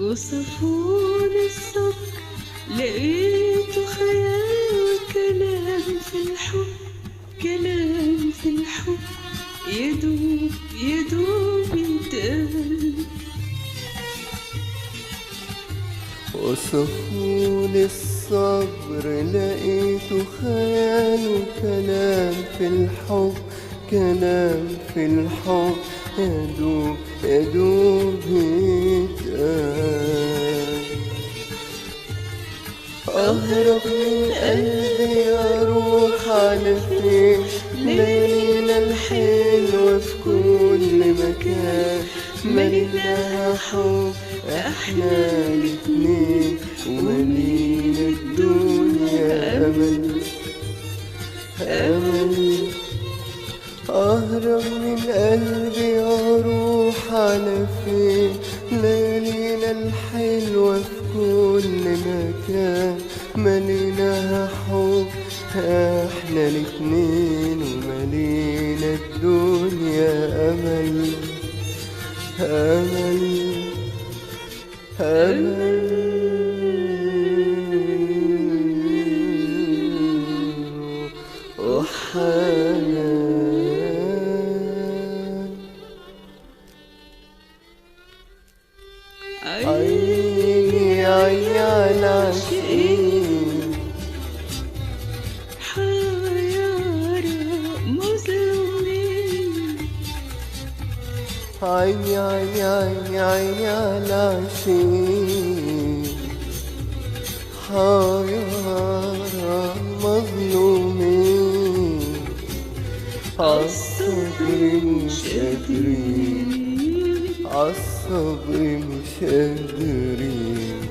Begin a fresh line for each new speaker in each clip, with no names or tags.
وصفوني الصبر لقيته خيال وكلام في الحب، كلام في الحب يدوب يدوب يتقال.
وصفوني الصبر لقيته خيال وكلام في الحب، كلام في الحب يدوب يدوب يتقال. أهرب من قلبي أروح على فين، ليلة الحلوة في كل مكان، مليناها حب احنا الاتنين، وملينا الدنيا أمل أمل. أهرب من قلبي أروح على فين، ليالينا الحلوة في كل مكان، مليناها حب احنا الاتنين، وملينا الدنيا أمل أمل أمل وحنان. عيني عيني على عاشقين،
حيارى مظلومين.
عيني عيني عيني عيني على عاشقين، حيارى مظلومين. عالصبر مش قادرين، عالصبر مش قادرين.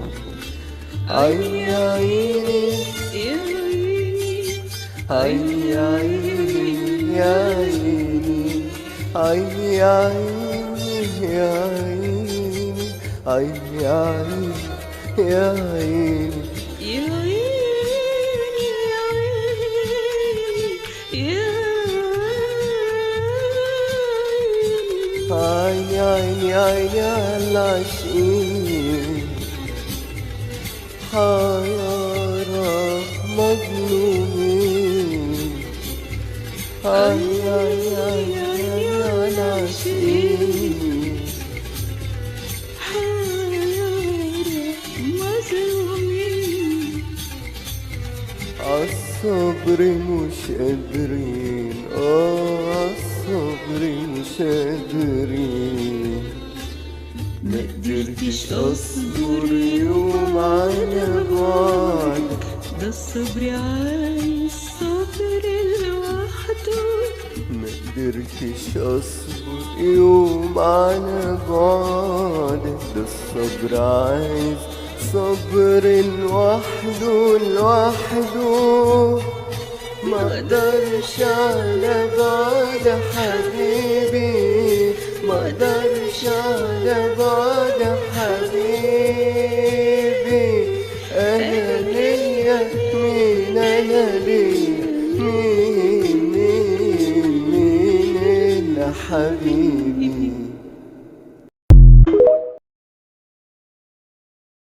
عيني عيني
يا عيني
عيني عيني يا عيني، عيني عيني يا عيني، عيني عيني يا عيني.
يا عيني يا عيني يا
عيني عيني عيني على العاشقين، حيارى مظلومين. عيني عيني عيني عيني على العاشقين،
حيارى مظلومين.
عالصبر مش قادرين، عالصبر مش قادرين. ما قدرتش اصبر يوم على بعدك،
ده الصبر عايز صبر لوحده.
ما قدرتش اصبر يوم على بعدك، ده الصبر عايز صبر لوحده لوحده. ما اقدرش على بعد حبيبي، ما اقدرش على بعد حبيبي. انا ليا مين، انا ليا مين الا حبيبي.